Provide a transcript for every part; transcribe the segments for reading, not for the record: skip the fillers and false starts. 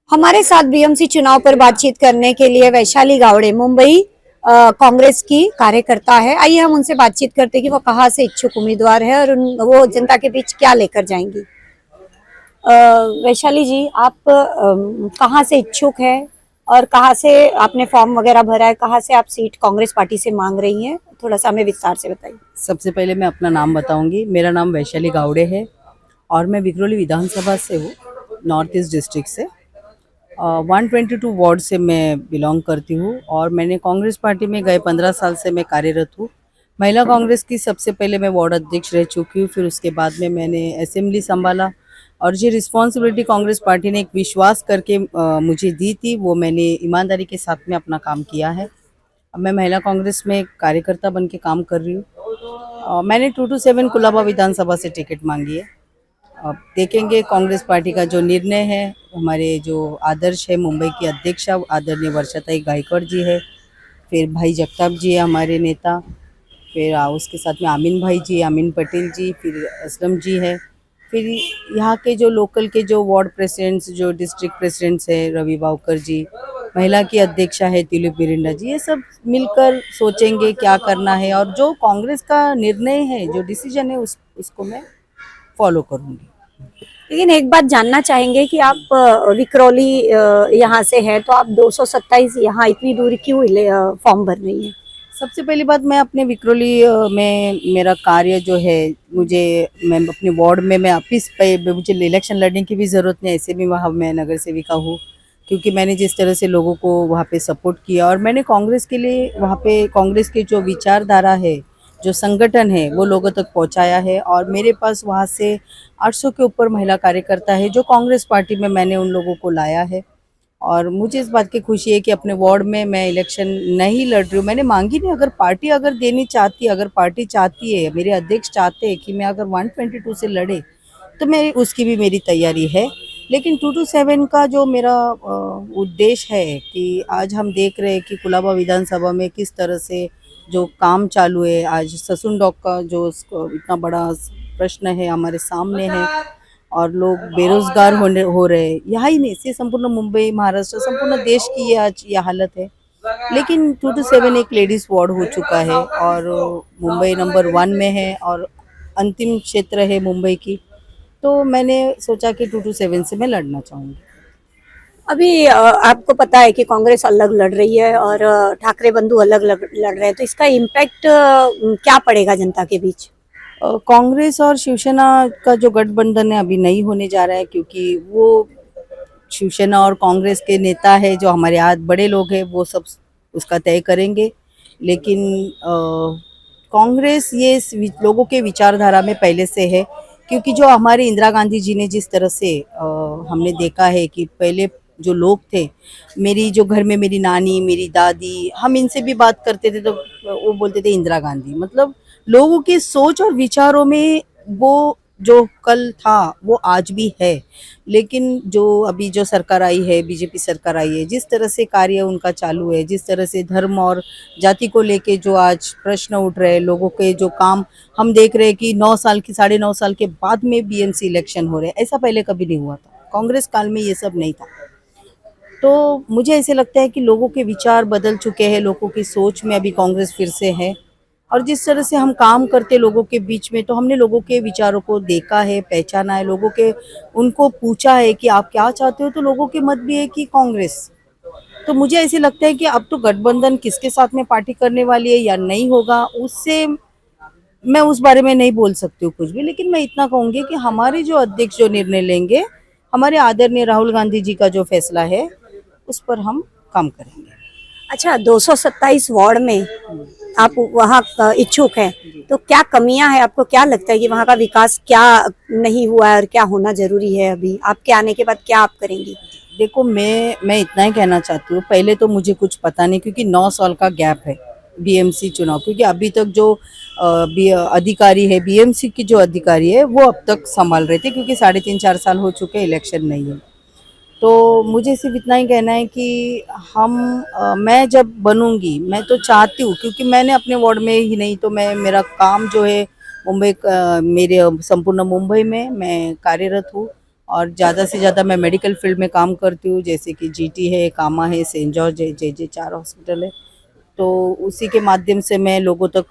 हमारे साथ बीएमसी चुनाव पर बातचीत करने के लिए वैशाली गावड़े मुंबई कांग्रेस की कार्यकर्ता है। आइए हम उनसे बातचीत करते हैं कि वो कहाँ से इच्छुक उम्मीदवार है और वो जनता के बीच क्या लेकर जाएंगी। वैशाली जी, आप कहाँ से इच्छुक है और कहाँ से आपने फॉर्म वगैरह भरा है, कहाँ से आप सीट कांग्रेस पार्टी से मांग रही हैं, थोड़ा सा हमें विस्तार से बताइए। सबसे पहले मैं अपना नाम बताऊंगी। मेरा नाम वैशाली गावड़े है और मैं विक्रोली विधानसभा से हूँ, नॉर्थ ईस्ट डिस्ट्रिक्ट से। 122 वार्ड से मैं बिलोंग करती हूँ और मैंने कांग्रेस पार्टी में गए 15 साल से मैं कार्यरत हूँ। महिला कांग्रेस की सबसे पहले मैं वार्ड अध्यक्ष रह चुकी हूँ, फिर उसके बाद में मैंने असेंबली संभाला और जो रिस्पॉन्सिबिलिटी कांग्रेस पार्टी ने एक विश्वास करके मुझे दी थी, वो मैंने ईमानदारी के साथ में अपना काम किया है। अब मैं महिला कांग्रेस में कार्यकर्ता बन के काम कर रही हूँ। मैंने 227 कुलाबा विधानसभा से टिकट मांगी है। अब देखेंगे कांग्रेस पार्टी का जो निर्णय है। हमारे जो आदर्श है, मुंबई की अध्यक्ष आदरणीय वर्षाताई गायकवाड़ जी है, फिर भाई जगताप जी है हमारे नेता, फिर उसके साथ में आमीन भाई जी, आमीन पटेल जी, फिर असलम जी है, फिर यहाँ के जो लोकल के जो वार्ड प्रेसिडेंट्स, जो डिस्ट्रिक्ट प्रेसिडेंट्स है, रवि बावकर जी, महिला की अध्यक्षा है तिलीप बिरिंडा जी, ये सब मिलकर सोचेंगे क्या करना है और जो कांग्रेस का निर्णय है, जो डिसीजन है, उसको मैं फॉलो करूँगी। लेकिन एक बात जानना चाहेंगे कि आप विक्रोली यहाँ से है, तो आप 227 यहाँ इतनी दूर क्यों फॉर्म भर रही हैं? सबसे पहली बात, मैं अपने विक्रोली में मेरा कार्य जो है, मैं अपने वार्ड में मैं ऑफिस पे मुझे इलेक्शन लड़ने की भी ज़रूरत नहीं, ऐसे भी वहाँ मैं नगर सेविका हूँ, क्योंकि मैंने जिस तरह से लोगों को वहाँ पे सपोर्ट किया और मैंने कांग्रेस के लिए वहाँ पे कांग्रेस की जो विचारधारा है, जो संगठन है, वो लोगों तक पहुँचाया है और मेरे पास वहाँ से 800 के ऊपर महिला कार्यकर्ता है जो कांग्रेस पार्टी में मैंने उन लोगों को लाया है। और मुझे इस बात की खुशी है कि अपने वार्ड में मैं इलेक्शन नहीं लड़ रही हूँ, मैंने मांगी नहीं। अगर पार्टी अगर देनी चाहती, अगर पार्टी चाहती है, मेरे अध्यक्ष चाहते हैं कि मैं अगर 122 से लड़े, तो मैं उसकी भी मेरी तैयारी है। लेकिन 227 का जो मेरा उद्देश्य है कि आज हम देख रहे हैं कि कुलाबा विधानसभा में किस तरह से जो काम चालू है, आज ससुन डॉग का जो इतना बड़ा प्रश्न है हमारे सामने है और लोग बेरोजगार हो रहे हैं। यहाँ ही नहीं, से संपूर्ण मुंबई, महाराष्ट्र, संपूर्ण देश की ये आज ये हालत है। लेकिन 227 एक लेडीज वार्ड हो चुका है और मुंबई नंबर 1 में है और अंतिम क्षेत्र है मुंबई की, तो मैंने सोचा कि 227 से मैं लड़ना चाहूँगी। अभी आपको पता है कि कांग्रेस अलग लड़ रही है और ठाकरे बंधु अलग लड़ रहे हैं, तो इसका इम्पैक्ट क्या पड़ेगा जनता के बीच? कांग्रेस और शिवसेना का जो गठबंधन है अभी नहीं होने जा रहा है, क्योंकि वो शिवसेना और कांग्रेस के नेता है, जो हमारे आज बड़े लोग हैं, वो सब उसका तय करेंगे। लेकिन कांग्रेस ये लोगों के विचारधारा में पहले से है, क्योंकि जो हमारे इंदिरा गांधी जी ने जिस तरह से हमने देखा है कि पहले जो लोग थे, मेरी जो घर में मेरी नानी, मेरी दादी, हम इनसे भी बात करते थे तो वो बोलते थे इंदिरा गांधी। मतलब लोगों की सोच और विचारों में वो जो कल था वो आज भी है। लेकिन जो अभी जो सरकार आई है, बीजेपी सरकार आई है, जिस तरह से कार्य उनका चालू है, जिस तरह से धर्म और जाति को लेके जो आज प्रश्न उठ रहे हैं, लोगों के जो काम हम देख रहे हैं कि 9 साल की 9.5 साल के बाद में बीएमसी इलेक्शन हो रहे हैं, ऐसा पहले कभी नहीं हुआ था। कांग्रेस काल में ये सब नहीं था। तो मुझे ऐसे लगता है कि लोगों के विचार बदल चुके हैं, लोगों की सोच में अभी कांग्रेस फिर से है और जिस तरह से हम काम करते लोगों के बीच में, तो हमने लोगों के विचारों को देखा है, पहचाना है, लोगों के उनको पूछा है कि आप क्या चाहते हो, तो लोगों के मत भी है कि कांग्रेस। तो मुझे ऐसे लगता है कि अब तो गठबंधन किसके साथ में पार्टी करने वाली है या नहीं होगा, उससे मैं उस बारे में नहीं बोल सकती हूँ कुछ भी। लेकिन मैं इतना कहूँगी कि हमारे जो अध्यक्ष जो निर्णय लेंगे, हमारे आदरणीय राहुल गांधी जी का जो फैसला है, उस पर हम काम करेंगे। अच्छा, 227 वार्ड में आप वहाँ इच्छुक हैं, तो क्या कमियां हैं? आपको क्या लगता है कि वहाँ का विकास क्या नहीं हुआ है और क्या होना जरूरी है? अभी आपके आने के बाद क्या आप करेंगी? देखो, मैं इतना ही कहना चाहती हूँ। पहले तो मुझे कुछ पता नहीं, क्योंकि 9 साल का गैप है बीएमसी चुनाव, क्योंकि अभी तक जो अधिकारी है, बीएमसी की जो अधिकारी है, वो अब तक संभाल रहे थे, क्योंकि 3.5-4 साल हो चुके, इलेक्शन नहीं है। तो मुझे सिर्फ इतना ही कहना है कि मैं जब बनूंगी, मैं तो चाहती हूँ, क्योंकि मैंने अपने वार्ड में ही नहीं, तो मैं मेरा काम जो है मुंबई मेरे संपूर्ण मुंबई में मैं कार्यरत हूँ और ज़्यादा से ज़्यादा मैं मेडिकल फील्ड में काम करती हूँ, जैसे कि जीटी है, कामा है, सेंट जॉर्ज है, जे 4 हॉस्पिटल है। तो उसी के माध्यम से मैं लोगों तक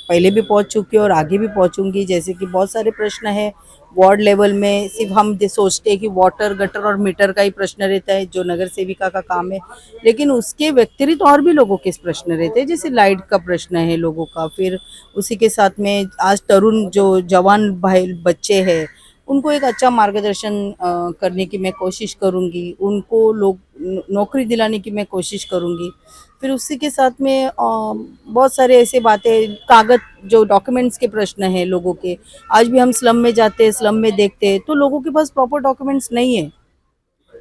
पहले भी पहुंच चुकी हूँ और आगे भी पहुंचूंगी। जैसे कि बहुत सारे प्रश्न हैं वार्ड लेवल में, सिर्फ हम सोचते हैं कि वाटर, गटर और मीटर का ही प्रश्न रहता है जो नगर सेविका का काम है, लेकिन उसके व्यतिरिक्त और भी लोगों के प्रश्न रहते हैं, जैसे लाइट का प्रश्न है लोगों का। फिर उसी के साथ में आज तरुण जो जवान भाई बच्चे हैं, उनको एक अच्छा मार्गदर्शन करने की मैं कोशिश करूँगी, उनको नौकरी दिलाने की मैं कोशिश करूँगी। फिर उसी के साथ में बहुत सारे ऐसे बातें, कागज जो डॉक्यूमेंट्स के प्रश्न हैं लोगों के, आज भी हम स्लम में जाते हैं, स्लम में देखते हैं तो लोगों के पास प्रॉपर डॉक्यूमेंट्स नहीं है।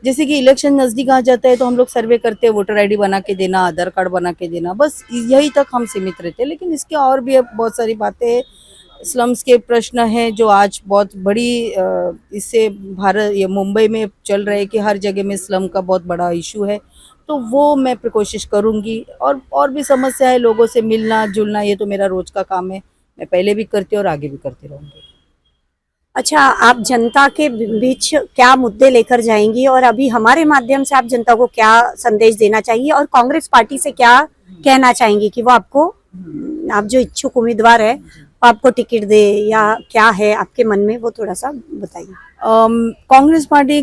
जैसे कि इलेक्शन नज़दीक आ जाता है तो हम लोग सर्वे करते हैं, वोटर आईडी बना के देना, आधार कार्ड बना के देना, बस यही तक हम सीमित रहते हैं। लेकिन इसके और भी अब बहुत सारी बातें, स्लम्स के प्रश्न हैं जो आज बहुत बड़ी इससे भारत या मुंबई में चल रहे हैं कि हर जगह में स्लम का बहुत बड़ा इशू है। तो वो मैं कोशिश करूँगी, और भी समस्या है, लोगों से मिलना जुलना, ये तो मेरा रोज का काम है, मैं पहले भी करती हूँ और आगे भी करती रहूँगी। अच्छा, आप जनता के बीच क्या मुद्दे लेकर जाएंगी और अभी हमारे माध्यम से आप जनता को क्या संदेश देना चाहिए और कांग्रेस पार्टी से क्या कहना चाहेंगी कि वो आपको, आप जो इच्छुक उम्मीदवार है, वो आपको टिकट दे, या क्या है आपके मन में, वो थोड़ा सा बताइए। कांग्रेस पार्टी,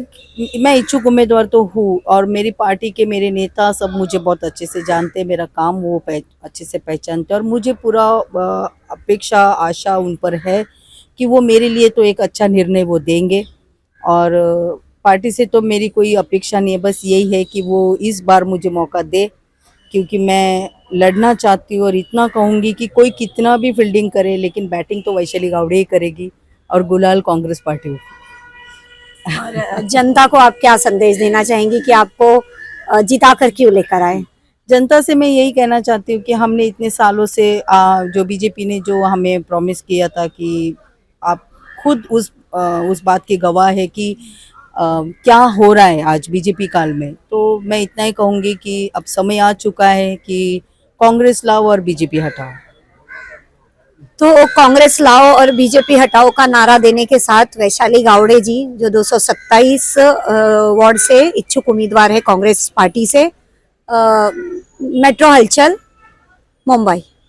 मैं इच्छुक उम्मीदवार तो हूँ और मेरी पार्टी के मेरे नेता सब मुझे बहुत अच्छे से जानते हैं, मेरा काम वो अच्छे से पहचानते हैं और मुझे पूरा अपेक्षा आशा उन पर है कि वो मेरे लिए तो एक अच्छा निर्णय वो देंगे। और पार्टी से तो मेरी कोई अपेक्षा नहीं है, बस यही है कि वो इस बार मुझे मौका दे, क्योंकि मैं लड़ना चाहती हूँ। और इतना कहूँगी कि कोई कितना भी फील्डिंग करे, लेकिन बैटिंग तो वैशाली गावड़े ही करेगी और गुलाल कांग्रेस पार्टी होगी। और जनता को आप क्या संदेश देना चाहेंगी कि आपको जिता कर क्यों लेकर आए? जनता से मैं यही कहना चाहती हूँ कि हमने इतने सालों से जो बीजेपी ने जो हमें प्रॉमिस किया था कि आप खुद उस बात के गवाह है कि क्या हो रहा है आज बीजेपी काल में। तो मैं इतना ही कहूँगी कि अब समय आ चुका है कि कांग्रेस लाओ और बीजेपी हटाओ। तो कांग्रेस लाओ और बीजेपी हटाओ का नारा देने के साथ वैशाली गावड़े जी, जो 227 वार्ड से इच्छुक उम्मीदवार है कांग्रेस पार्टी से, मेट्रो हलचल, मुंबई।